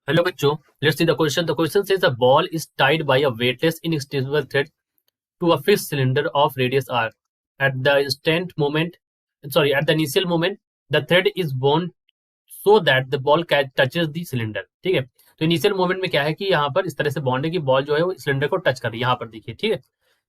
Hello बच्चों, let's see the question. The question says a ball is tied by a weightless inextinguishable thread to a fixed cylinder of radius r. At the at the initial moment, the thread is bound so that the ball touches the cylinder. ठीक है, तो initial moment में क्या है कि यहाँ पर इस तरह से बॉन्ड है कि बॉल जो है वो सिलेंडर को टच कर रही है। यहाँ पर देखिए, ठीक है,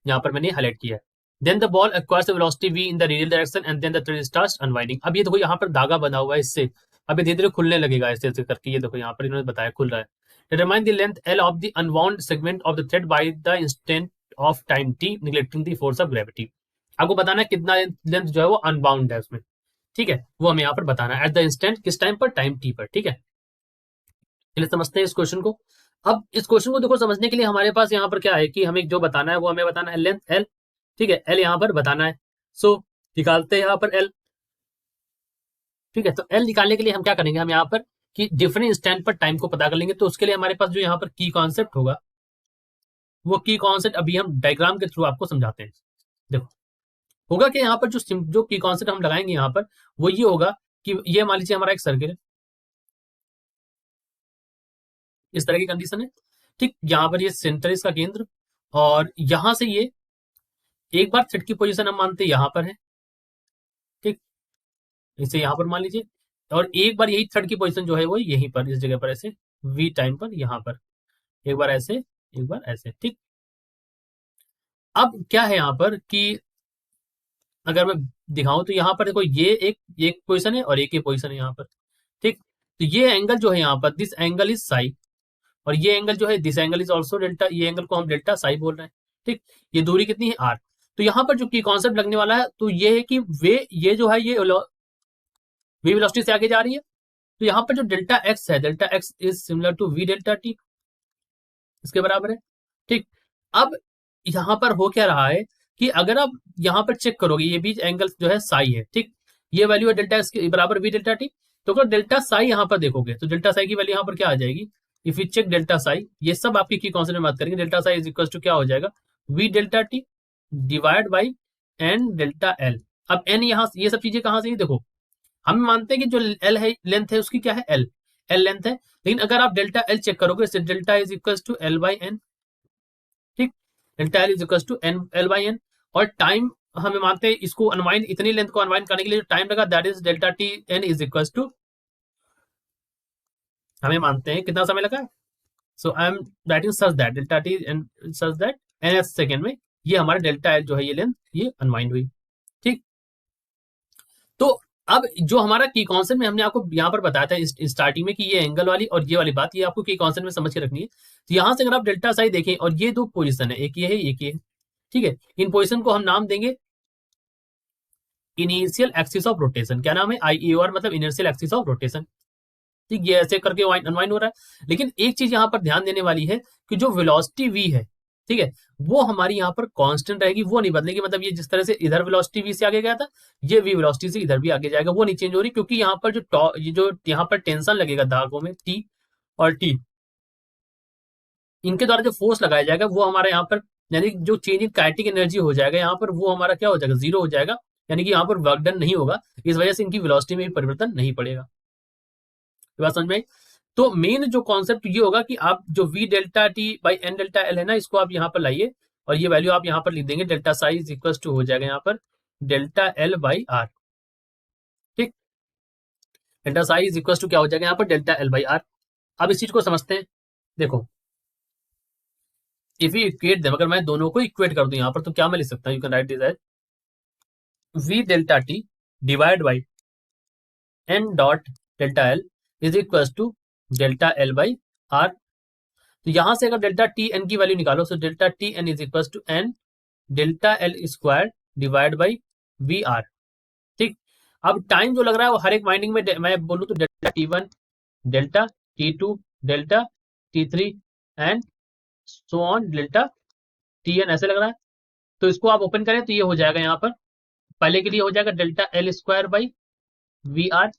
यहाँ पर मैंने हाईलाइट किया है। Then the ball acquires velocity v in the radial direction and then the thread starts unwinding. अब ये देखो यहाँ पर धागा बंधा हुआ है इससे, अब ये धीरे धीरे खुलने लगेगा ऐसे ऐसे करके। ये देखो यहाँ पर इन्होंने बताया खुल रहा है। Determine the length l of the unbound segment of the thread by the instant of time t neglecting the force of gravity. आपको बताना है कितना लेंथ जो है वो अनबाउंड है उसमें, ठीक है, वो हमें यहाँ पर बताना है एट द इंस्टेंट, किस टाइम पर, टाइम t पर। ठीक है, चलिए समझते हैं इस क्वेश्चन को। अब इस क्वेश्चन को देखो समझने के लिए हमारे पास यहाँ पर क्या है कि हमें जो बताना है वो हमें बताना है लेंथ l, ठीक है, l यहाँ पर बताना है। सो निकालते हैं यहाँ पर l, ठीक है। तो l निकालने के लिए हम क्या करेंगे, हम यहाँ पर कि डिफरेंट इंस्टेंट पर टाइम को पता कर लेंगे। तो उसके लिए हमारे पास जो यहाँ पर की कॉन्सेप्ट होगा, वो की कॉन्सेप्ट अभी हम डायग्राम के थ्रू आपको समझाते हैं। देखो होगा कि यहाँ पर जो की कॉन्सेप्ट हम लगाएंगे यहाँ पर वो ये होगा कि ये मान लीजिए हमारा एक सर्किल है, इस तरह की कंडीशन है, ठीक। यहाँ पर ये सेंटर इसका केंद्र, और यहां से ये एक बार थ्रेड की पोजीशन हम मानते हैं यहाँ पर है, ठीक, इसे यहाँ पर मान लीजिए, और एक बार यही थ्रेड की पोजीशन जो है वो यहीं पर इस जगह पर ऐसे v टाइम पर यहाँ पर, एक बार ऐसे एक बार ऐसे, ठीक। अब क्या है यहाँ पर कि अगर मैं दिखाऊं तो यहाँ पर देखो ये एक पोजीशन है और एक ही पोजीशन है यहाँ पर, ठीक। तो ये एंगल जो है यहाँ पर, दिस एंगल इज साई, और ये एंगल जो है this angle is also delta, ये एंगल को हम डेल्टा साई बोल रहे हैं, ठीक। ये दूरी कितनी है आर। तो यहाँ पर जो की कॉन्सेप्ट लगने वाला है तो ये है कि वे ये जो है ये वी वेलोसिटी से आगे जा रही है। तो यहाँ पर जो डेल्टा एक्स है, delta X is similar to V delta T, इसके बराबर है, ठीक। अब यहाँ पर हो क्या रहा है कि अगर आप यहाँ पर चेक करोगे ये बीच एंगल जो है साई है, ठीक, ये वैल्यू है डेल्टा एक्स के बराबर वी डेल्टा टी। तो अगर डेल्टा साई यहाँ पर देखोगे तो डेल्टा साई की वैल्यू यहाँ पर क्या आ जाएगी, if you check delta psi, ये सब आपकी की कॉन्सेप्ट में बात करेंगे, delta psi is equal to क्या हो जाएगा, V delta T divide by N delta L. अब एन यहाँ ये सब चीजें कहाँ से, देखो हम मानते हैं कि जो एल है लेंथ है उसकी क्या है, एल एल लेंथ है, लेकिन अगर आप डेल्टा एल चेक करोगे delta is equal to L by N, ठीक, delta L is equal to N L by N. और टाइम हमें मानते हैं इसको अनवाइंड, इतनी लेंथ को अनवाइंड करने के लिए जो टाइम लगा that is delta T N is equal to, हमें मानते हैं कितना समय लगा। So I am writing such that delta T N such that N S second में ये हमारा डेल्टा एल जो है ये लेंथ ये अनवाइंड हुई, ठीक। तो अब जो हमारा की कॉन्सेप्ट में हमने आपको यहाँ पर बताया था स्टार्टिंग में कि ये एंगल वाली और ये वाली बात ये आपको की कॉन्सेप्ट में समझ के रखनी है। तो यहाँ से अगर आप डेल्टा साई देखें और ये दो पोजीशन है, एक ये है एक ये है, ठीक है, इन पोजीशन को हम नाम देंगे इनिशियल एक्सिस ऑफ रोटेशन। क्या नाम है, IER, मतलब इनिशियल एक्सिस ऑफ रोटेशन, ठीक। ये ऐसे करके अनवाइंड हो रहा है, लेकिन एक चीज यहाँ पर ध्यान देने वाली है कि जो वेलोसिटी v है, ठीक है, वो हमारी यहाँ पर कांस्टेंट रहेगी, वो नहीं बदलेगी। मतलब ये जिस तरह से इधर वेलोसिटी v से आगे गया था, ये v वेलोसिटी से इधर भी आगे जाएगा, वो नहीं चेंज हो रही, क्योंकि यहाँ पर जो यहाँ पर टेंशन लगेगा धागों में T और T, इनके द्वारा जो फोर्स लगाया जाएगा वो हमारा यहाँ पर, यानी जो चेंज इन काइनेटिक एनर्जी हो जाएगा यहाँ पर, वो हमारा क्या हो जाएगा, जीरो हो जाएगा, यानी कि यहाँ पर वर्क डन नहीं होगा, इस वजह से इनकी वेलोसिटी में भी परिवर्तन नहीं पड़ेगा। बात समझ में आई। तो मेन जो कॉन्सेप्ट ये होगा कि आप जो V delta T by N delta L है ना, इसको आप यहाँ पर लाइए और ये वैल्यू आप यहाँ पर लिख देंगे, डेल्टा साइज इक्वल टू हो जाएगा यहाँ पर डेल्टा एल बाई आर, ठीक। डेल्टा साइज इक्वल टू क्या हो जाएगा यहाँ पर डेल्टा एल बाई आर। अब इस चीज को समझते हैं, देखो इफ यू इक्वेट देम, अगर मैं दोनों को इक्वेट कर दूं यहाँ पर तो क्या मैं लिख सकता हूँ, you can write this as V delta T divide by N dot delta L is equal to delta L by R. तो यहां से अगर डेल्टा टी एन की वैल्यू निकालो, तो delta T N is equal to N delta L square divide by V R, ठीक। अब time जो लग रहा है वो हर एक वाइंडिंग में मैं बोलूं तो delta T one, delta T two, delta T three and so on delta T N, ऐसे लग रहा है। तो इसको आप ओपन करें तो ये हो जाएगा यहाँ पर, पहले के लिए हो जाएगा delta L square by V R,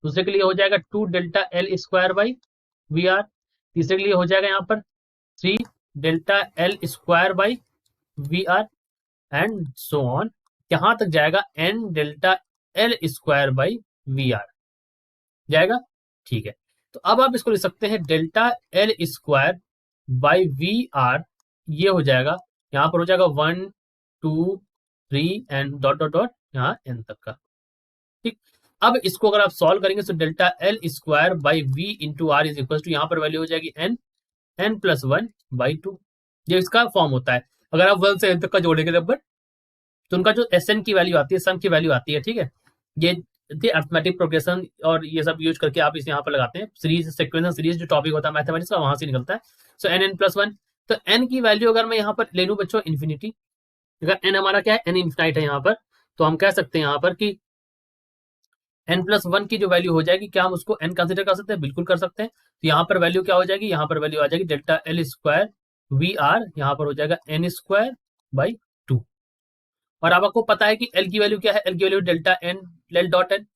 दूसरे के लिए हो जाएगा two delta L square by V R, तीसरे के लिए हो जाएगा यहाँ पर three delta L square by V R and so on, यहां तक जाएगा N delta L square by V R जाएगा, ठीक है। तो अब आप इसको लिख सकते हैं delta L square by V R, ये हो जाएगा, यहां पर हो जाएगा 1 2 3 एंड डॉट डॉट डॉट यहाँ एन तक का। ठीक, अब इसको अगर आप सॉल्व करेंगे तो delta L square by V into R is equal to, यहाँ पर वैल्यू हो जाएगी एन, एन प्लस 1 बाई 2, ये इसका फॉर्म होता है। अगर आप 1 से एन तक का जोड़ेंगे नंबर तो उनका जो एस एन की वैल्यू आती है, सम की वैल्यू आती है, ठीक है। ये अर्थमेटिक प्रोग्रेशन और ये सब यूज करके आप इसे यहाँ पर लगाते हैं, सीरीज सिक्वेंस सीरीज जो टॉपिक होता है मैथमेटिक्स का, वहां से निकलता है। सो एन एन प्लस 1, तो एन की वैल्यू अगर मैं यहाँ पर ले लूँ बच्चों इन्फिनिटी, अगर एन हमारा क्या है, एन इन्फिनाइट है यहाँ पर, तो हम कह सकते हैं यहाँ पर कि एन प्लस 1 की जो वैल्यू हो जाएगी, क्या हम उसको एन कंसिडर कर सकते हैं? बिल्कुल कर सकते हैं। तो यहाँ पर वैल्यू क्या हो जाएगी, यहाँ पर वैल्यू आ जाएगी delta L square V R, यहाँ पर हो जाएगा एन स्क्वायर बाई 2। और अब आपको पता है कि एल की वैल्यू क्या है, एल की value delta N L dot N,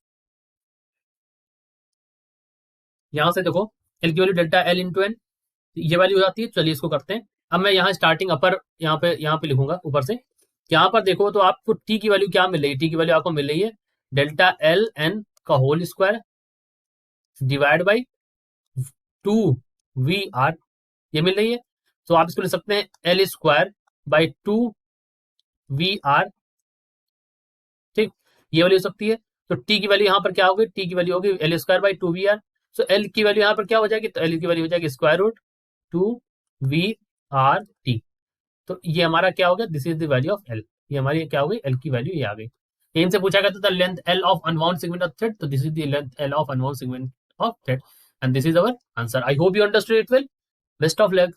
यहां से देखो एल की value delta L into N, ये वैल्यू हो जाती है। चलिए इसको करते हैं। अब मैं यहाँ स्टार्टिंग अपर यहाँ पे लिखूंगा ऊपर से। यहाँ पर देखो तो आपको टी की वैल्यू क्या मिल रही है, टी की वैल्यू आपको मिल रही है डेल्टा एल एन का whole square divide by 2 V R, ये मिल रही है। तो आप इसको लिख सकते हैं L square by 2 V R, ठीक, ये वैल्यू हो सकती है। तो टी की वैल्यू यहाँ पर क्या होगी, टी की वैल्यू होगी L square by 2 V R. So L की वैल्यू यहाँ पर क्या हो जाएगी, तो एल की वैल्यू हो जाएगी square root 2 V R T. तो ये हमारा क्या हो गया, this is the value of L, ये हमारी क्या हो गई, एल की वैल्यू ये आ गई। इनसे पूछा गया था length L of unbound segment of thread, तो this is the length L of unbound segment of thread and this is our answer. I hope you understood it well. Best of luck.